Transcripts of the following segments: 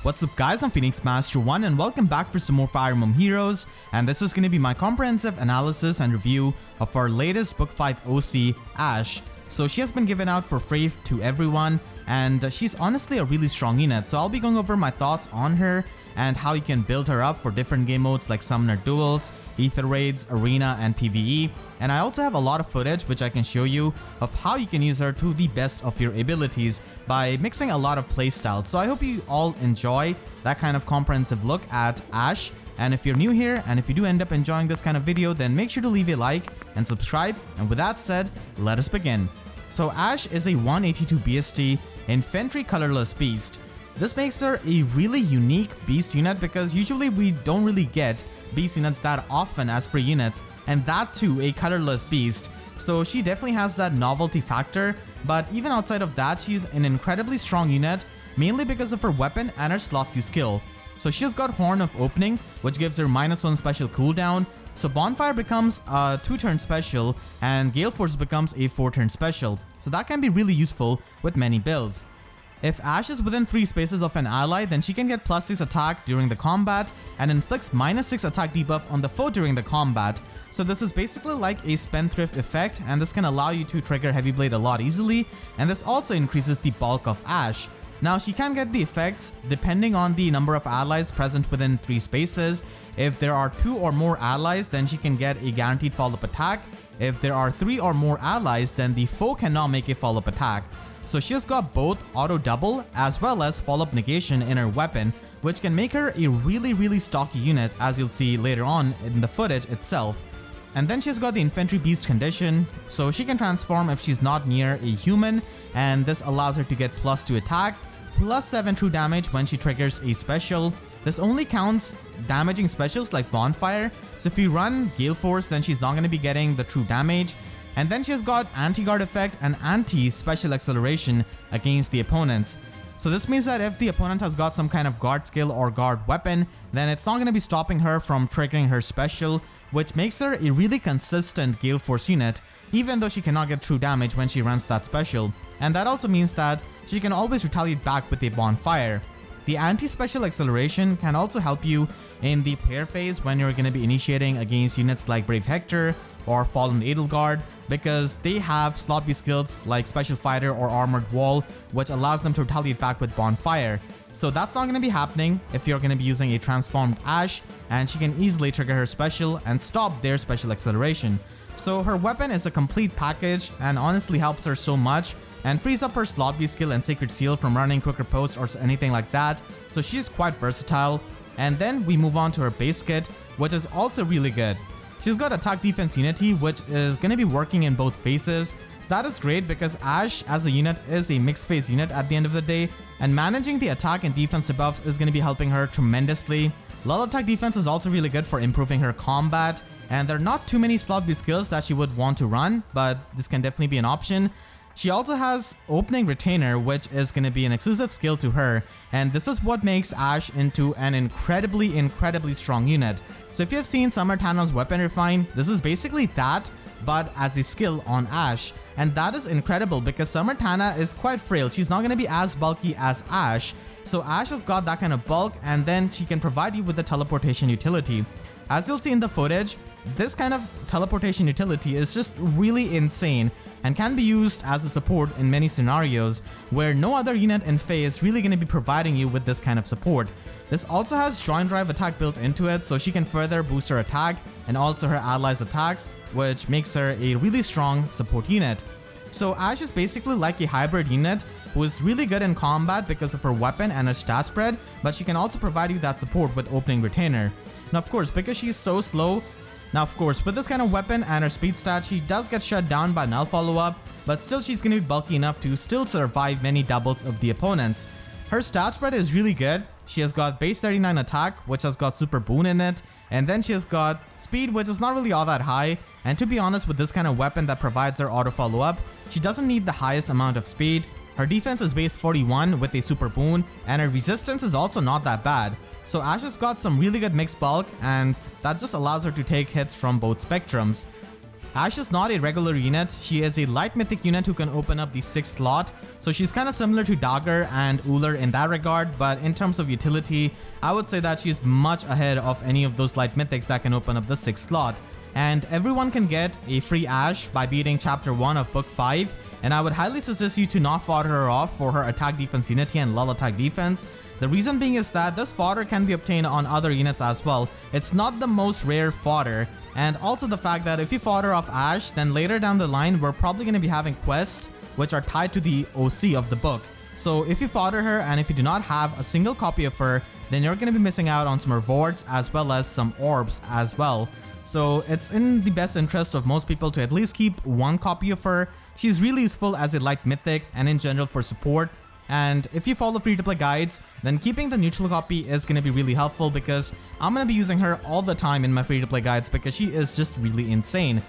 What's up guys, I'm Phoenix Master 1 and welcome back for some more Fire Emblem Heroes, and this is going to be my comprehensive analysis and review of our latest Book 5 OC, Ash. So she has been given out for free to everyone, and she's honestly a really strong unit, so I'll be going over my thoughts on her and how you can build her up for different game modes like Summoner Duels, Aether Raids, Arena, and PvE. And I also have a lot of footage which I can show you of how you can use her to the best of your abilities by mixing a lot of playstyles. So I hope you all enjoy that kind of comprehensive look at Ash. And if you're new here and if you do end up enjoying this kind of video, then make sure to leave a like and subscribe. And with that said, let us begin. So Ash is a 182 BST Infantry colorless beast. This makes her a really unique beast unit because usually we don't really get beast units that often as free units, and that too a colorless beast. So she definitely has that novelty factor, but even outside of that, she's an incredibly strong unit, mainly because of her weapon and her Slotsy skill. So she's got Horn of Opening, which gives her -1 special cooldown. So Bonfire becomes a 2-turn special and Gale Force becomes a 4-turn special. So that can be really useful with many builds. If Ash is within 3 spaces of an ally, then she can get +6 attack during the combat and inflicts -6 attack debuff on the foe during the combat. So this is basically like a Spendthrift effect, and this can allow you to trigger Heavy Blade a lot easily, and this also increases the bulk of Ash. Now she can get the effects depending on the number of allies present within 3 spaces. If there are 2 or more allies, then she can get a guaranteed follow-up attack. If there are 3 or more allies, then the foe cannot make a follow-up attack. So she's got both auto double as well as follow-up negation in her weapon, which can make her a really stocky unit, as you'll see later on in the footage itself. And then she's got the infantry beast condition, so she can transform if she's not near a human, and this allows her to get +2 attack, +7 true damage when she triggers a special. This only counts damaging specials like Bonfire, so if you run Gale Force, then she's not going to be getting the true damage. And then she's got anti-guard effect and anti-special acceleration against the opponents. So this means that if the opponent has got some kind of guard skill or guard weapon, then it's not going to be stopping her from triggering her special, which makes her a really consistent Gale Force unit, even though she cannot get true damage when she runs that special. And that also means that she can always retaliate back with a Bonfire. The anti-special acceleration can also help you in the player phase when you're going to be initiating against units like Brave Hector or Fallen Edelgard, because they have slot B skills like Special Fighter or Armored Wall, which allows them to retaliate back with Bonfire. So that's not going to be happening if you're going to be using a transformed Ash, and she can easily trigger her special and stop their special acceleration. So her weapon is a complete package and honestly helps her so much, and frees up her slot B skill and Sacred Seal from running quicker posts or anything like that. So she's quite versatile. And then we move on to her base kit, which is also really good. She's got attack defense unity, which is going to be working in both phases. So that is great because Ash as a unit is a mixed phase unit at the end of the day, and managing the attack and defense debuffs is going to be helping her tremendously. Lull attack defense is also really good for improving her combat, and there are not too many slot B skills that she would want to run, but this can definitely be an option. She also has Opening Retainer, which is going to be an exclusive skill to her, and this is what makes Ash into an incredibly strong unit. So if you have seen Summer Tana's Weapon Refine, this is basically that, but as a skill on Ash. And that is incredible because Summer Tana is quite frail. She's not going to be as bulky as Ash. So Ash has got that kind of bulk, and then she can provide you with the teleportation utility. As you'll see in the footage, this kind of teleportation utility is just really insane and can be used as a support in many scenarios where no other unit in FEH is really going to be providing you with this kind of support. This also has Joint Drive attack built into it, so she can further boost her attack and also her allies' attacks, which makes her a really strong support unit. So Ash is basically like a hybrid unit who is really good in combat because of her weapon and her stat spread, but she can also provide you that support with Opening Retainer. Now of course, because she's so slow, with this kind of weapon and her speed stat, she does get shut down by null follow-up, but still she's going to be bulky enough to still survive many doubles of the opponents. Her stat spread is really good. She has got base 39 attack, which has got super boon in it, and then she has got speed, which is not really all that high, and to be honest, with this kind of weapon that provides her auto follow-up, she doesn't need the highest amount of speed. Her defense is base 41 with a super boon, and her resistance is also not that bad. So Ash has got some really good mixed bulk, and that just allows her to take hits from both spectrums. Ashe is not a regular unit, she is a light mythic unit who can open up the 6th slot, so she's kind of similar to Dagger and Uller in that regard, but in terms of utility, I would say that she's much ahead of any of those light mythics that can open up the 6th slot. And everyone can get a free Ashe by beating chapter 1 of book 5, and I would highly suggest you to not fodder her off for her attack defense unity and lull attack defense. The reason being is that this fodder can be obtained on other units as well. It's not the most rare fodder, and also the fact that if you fodder off Ashe, then later down the line we're probably going to be having quests which are tied to the OC of the book. So if you fodder her and if you do not have a single copy of her, then you're going to be missing out on some rewards as well as some orbs as well. So it's in the best interest of most people to at least keep one copy of her. She's really useful as a light mythic and in general for support. And if you follow free-to-play guides, then keeping the neutral copy is going to be really helpful because I'm going to be using her all the time in my free-to-play guides because she is just really insane.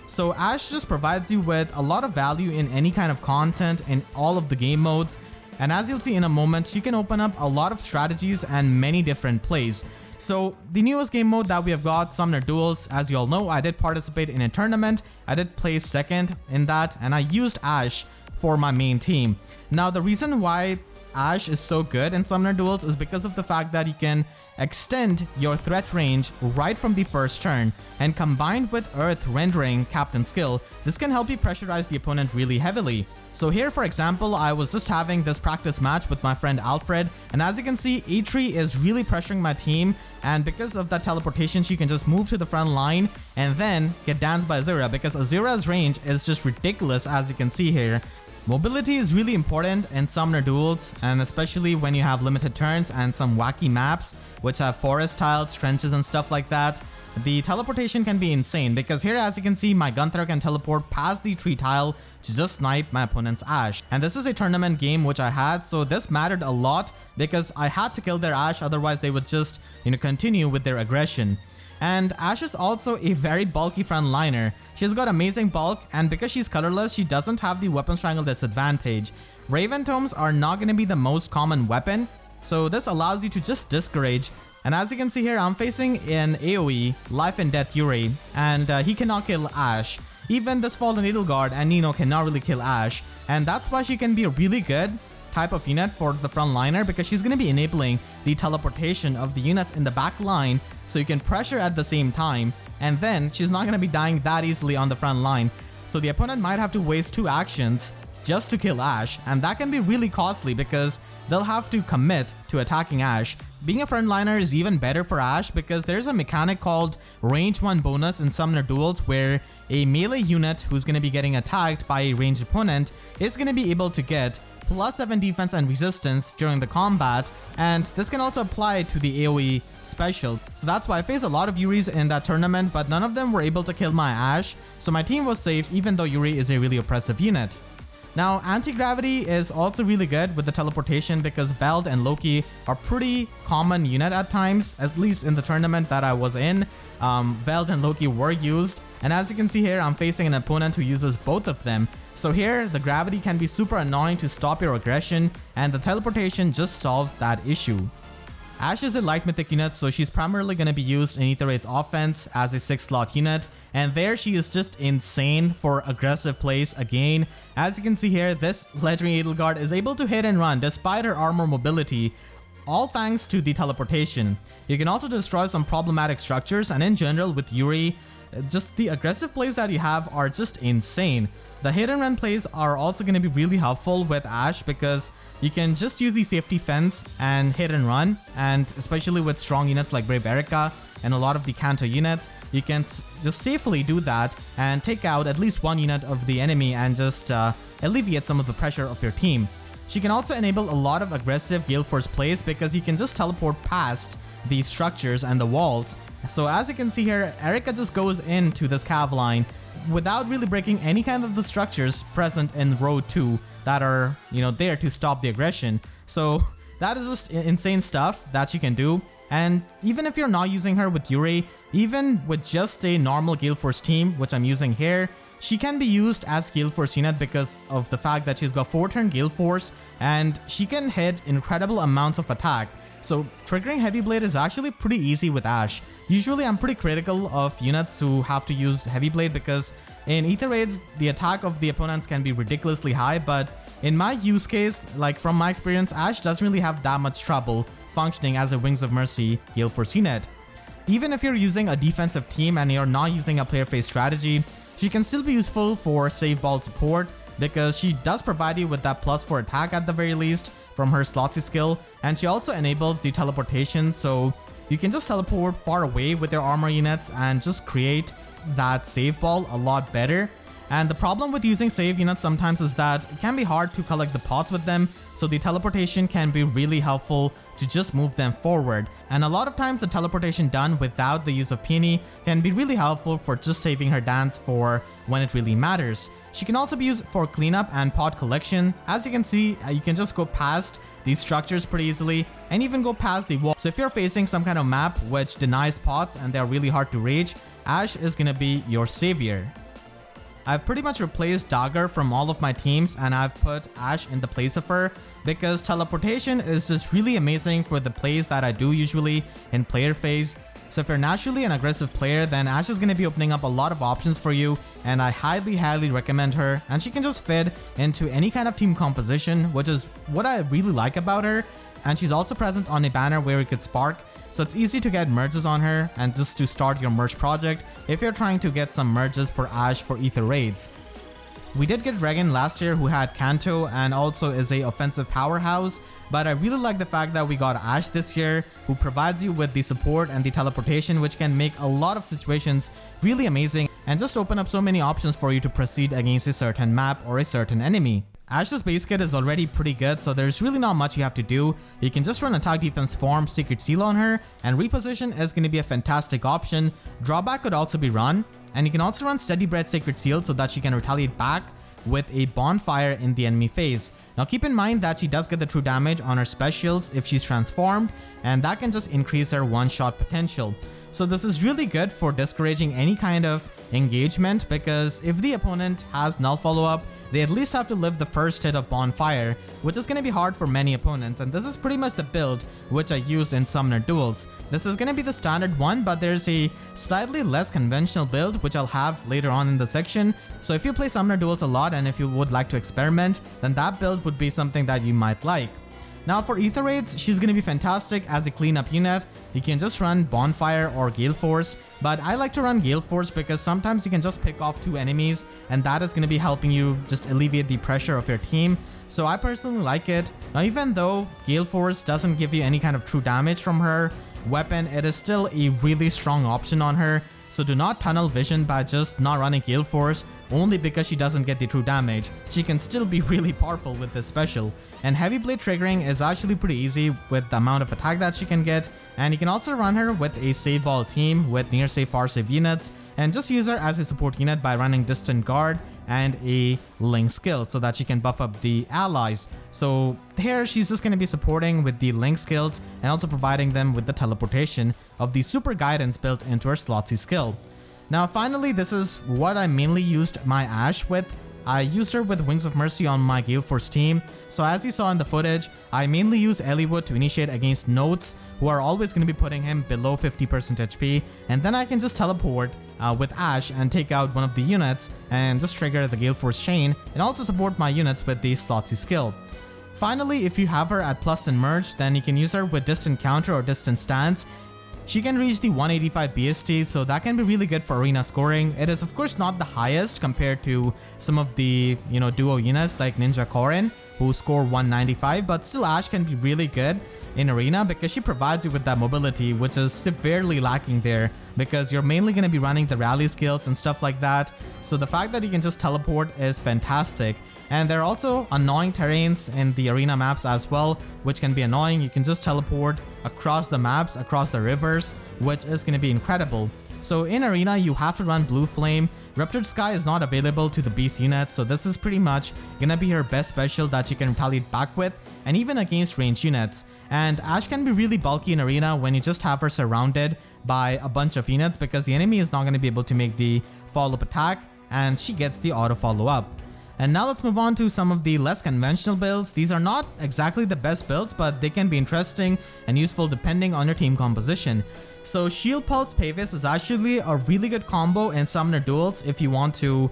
So Ashe just provides you with a lot of value in any kind of content in all of the game modes. And as you'll see in a moment, she can open up a lot of strategies and many different plays. So the newest game mode that we have got, Summoner Duels, as you all know, I did participate in a tournament. I did place second in that and I used Ashe for my main team. Now the reason why Ashe is so good in Summoner Duels is because of the fact that you can extend your threat range right from the first turn, and combined with Earth Rendering Captain skill, this can help you pressurize the opponent really heavily. So here for example, I was just having this practice match with my friend Alfred, and as you can see, E3 is really pressuring my team, and because of that teleportation she can just move to the front line and then get danced by Azura, because Azura's range is just ridiculous as you can see here. Mobility is really important in Summoner Duels, and especially when you have limited turns and some wacky maps which have forest tiles, trenches and stuff like that. The teleportation can be insane because here as you can see, my Gunther can teleport past the tree tile to just snipe my opponent's Ashe. And this is a tournament game which I had, so this mattered a lot because I had to kill their Ashe, otherwise they would just, continue with their aggression. And Ashe is also a very bulky frontliner. She's got amazing bulk, and because she's colorless, she doesn't have the weapon strangle disadvantage. Raven Tomes are not going to be the most common weapon, so this allows you to just discourage. And as you can see here, I'm facing an AoE, Life and Death Yuri, and he cannot kill Ashe. Even this Fallen Edelgard and Nino cannot really kill Ashe, and that's why she can be a really good type of unit for the frontliner, because she's going to be enabling the teleportation of the units in the back line so you can pressure at the same time, and then she's not going to be dying that easily on the front line. So the opponent might have to waste 2 actions just to kill Ashe, and that can be really costly because they'll have to commit to attacking Ashe. Being a frontliner is even better for Ashe because there's a mechanic called range 1 bonus in Summoner Duels where a melee unit who's going to be getting attacked by a ranged opponent is going to be able to get +7 defense and resistance during the combat, and this can also apply to the AoE special. So that's why I faced a lot of Yuris in that tournament, but none of them were able to kill my Ashe, so my team was safe even though Yuri is a really oppressive unit. Now, anti-gravity is also really good with the teleportation because Veld and Loki are pretty common unit at times, at least in the tournament that I was in. Veld and Loki were used, and as you can see here, I'm facing an opponent who uses both of them. So here, the gravity can be super annoying to stop your aggression, and the teleportation just solves that issue. Ashe is a light mythic unit, so she's primarily going to be used in Aether 8's offense as a 6th slot unit, and there she is just insane for aggressive plays again. As you can see here, this legendary Edelgard is able to hit and run despite her armor mobility, all thanks to the teleportation. You can also destroy some problematic structures, and in general with Yuri, just the aggressive plays that you have are just insane. The hit and run plays are also going to be really helpful with Ashe because you can just use the safety fence and hit and run, and especially with strong units like Brave Erika and a lot of the Kanto units, you can just safely do that and take out at least one unit of the enemy and just alleviate some of the pressure of your team. She can also enable a lot of aggressive Gale Force plays because you can just teleport past these structures and the walls. So as you can see here, Erika just goes into this cav line without really breaking any kind of the structures present in row 2 that are, there to stop the aggression. So that is just insane stuff that she can do. And even if you're not using her with Yuri, even with just a normal Gale Force team, which I'm using here, she can be used as Gale Force unit because of the fact that she's got 4-turn Gale Force and she can hit incredible amounts of attack. So triggering Heavy Blade is actually pretty easy with Ashe. Usually I'm pretty critical of units who have to use Heavy Blade because in Aether raids, the attack of the opponents can be ridiculously high, but in my use case, like from my experience, Ashe doesn't really have that much trouble functioning as a Wings of Mercy Gale Force unit. Even if you're using a defensive team and you're not using a player phase strategy, she can still be useful for save ball support because she does provide you with that +4 attack at the very least from her Slotsy skill, and she also enables the teleportation, so you can just teleport far away with your armor units and just create that save ball a lot better. And the problem with using save units sometimes is that it can be hard to collect the pots with them, so the teleportation can be really helpful to just move them forward. And a lot of times the teleportation done without the use of Peony can be really helpful for just saving her dance for when it really matters. She can also be used for cleanup and pot collection. As you can see, you can just go past these structures pretty easily and even go past the wall. So if you're facing some kind of map which denies pots and they're really hard to reach, Ashe is gonna be your savior. I've pretty much replaced Dagger from all of my teams and I've put Ashe in the place of her because teleportation is just really amazing for the plays that I do usually in player phase. So if you're naturally an aggressive player, then Ashe is going to be opening up a lot of options for you, and I highly recommend her, and she can just fit into any kind of team composition, which is what I really like about her. And she's also present on a banner where you could spark, so it's easy to get merges on her and just to start your merge project if you're trying to get some merges for Ashe for Aether raids. We did get Regan last year who had Kanto and also is a offensive powerhouse, but I really like the fact that we got Ashe this year who provides you with the support and the teleportation, which can make a lot of situations really amazing and just open up so many options for you to proceed against a certain map or a certain enemy. Ashe's base kit is already pretty good, so there's really not much you have to do. You can just run attack defense form Secret Seal on her, and reposition is going to be a fantastic option. Drawback could also be run, and you can also run Steady Bread Sacred Seal so that she can retaliate back with a bonfire in the enemy phase. Now keep in mind that she does get the true damage on her specials if she's transformed, and that can just increase her one-shot potential. So this is really good for discouraging any kind of engagement because if the opponent has null follow-up, they at least have to live the first hit of bonfire, which is going to be hard for many opponents, and this is pretty much the build which I used in Summoner Duels. This is going to be the standard one, but there's a slightly less conventional build which I'll have later on in the section. So if you play Summoner Duels a lot and if you would like to experiment, then that build would be something that you might like. Now for Aether raids, she's going to be fantastic as a cleanup unit. You can just run Bonfire or Gale Force, but I like to run Gale Force because sometimes you can just pick off 2 enemies and that is going to be helping you just alleviate the pressure of your team. So I personally like it. Now even though Gale Force doesn't give you any kind of true damage from her weapon, it is still a really strong option on her. So do not tunnel vision by just not running Gale Force only because she doesn't get the true damage. She can still be really powerful with this special. And Heavy Blade triggering is actually pretty easy with the amount of attack that she can get. And you can also run her with a save ball team with near save, far save units, and just use her as a support unit by running Distant Guard and a Link skill so that she can buff up the allies. So here she's just going to be supporting with the Link skills and also providing them with the teleportation of the Super Guidance built into her Slotsy skill. Now finally, this is what I mainly used my Ashe with. I used her with Wings of Mercy on my Gale Force team. So as you saw in the footage, I mainly use Eliwood to initiate against nodes who are always going to be putting him below 50% HP, and then I can just teleport with Ashe and take out one of the units and just trigger the Gale Force chain and also support my units with the Slotsy skill. Finally, if you have her at plus and merge, then you can use her with Distant Counter or Distant Stance. She can reach the 185 BST, so that can be really good for arena scoring. It is of course not the highest compared to some of the duo units like Ninja Korin who score 195, but still Ashe can be really good in arena because she provides you with that mobility, which is severely lacking there because you're mainly going to be running the rally skills and stuff like that. So the fact that you can just teleport is fantastic. And there are also annoying terrains in the arena maps as well, which can be annoying. You can just teleport across the maps, across the rivers, which is going to be incredible. So in arena, you have to run Blue Flame. Ruptured Sky is not available to the beast unit, so this is pretty much gonna be her best special that she can retaliate back with, and even against ranged units. And Ashe can be really bulky in arena when you just have her surrounded by a bunch of units because the enemy is not going to be able to make the follow-up attack and she gets the auto follow-up. And now let's move on to some of the less conventional builds. These are not exactly the best builds, but they can be interesting and useful depending on your team composition. So Shield Pulse Pavis is actually a really good combo in Summoner Duels if you want to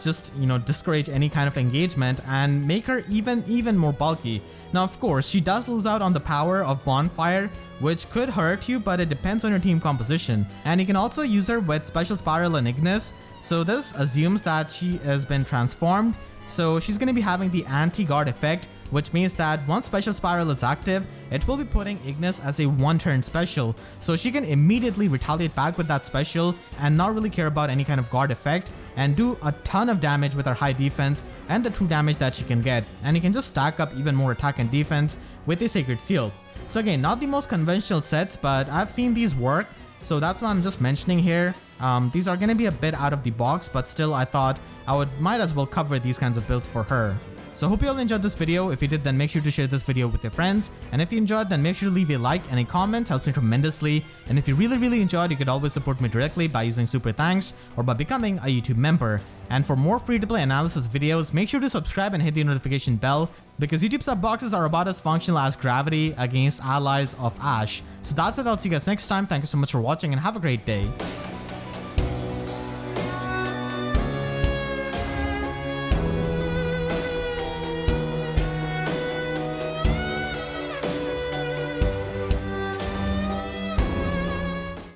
just, discourage any kind of engagement and make her even more bulky. Now, of course, she does lose out on the power of Bonfire, which could hurt you, but it depends on your team composition. And you can also use her with Special Spiral and Ignis. So this assumes that she has been transformed. So she's going to be having the anti-guard effect, which means that once Special Spiral is active, it will be putting Ignis as a one-turn special. So she can immediately retaliate back with that special and not really care about any kind of guard effect and do a ton of damage with her high defense and the true damage that she can get. And you can just stack up even more attack and defense with a Sacred Seal. So again, not the most conventional sets, but I've seen these work. So that's why I'm just mentioning here. These are going to be a bit out of the box, but still I thought I might as well cover these kinds of builds for her. So hope you all enjoyed this video. If you did, then make sure to share this video with your friends. And if you enjoyed, then make sure to leave a like and a comment, helps me tremendously. And if you really enjoyed, you could always support me directly by using Super Thanks or by becoming a YouTube member. And for more free-to-play analysis videos, make sure to subscribe and hit the notification bell, because YouTube sub boxes are about as functional as gravity against allies of Ash. So that's it, I'll see you guys next time. Thank you so much for watching and have a great day.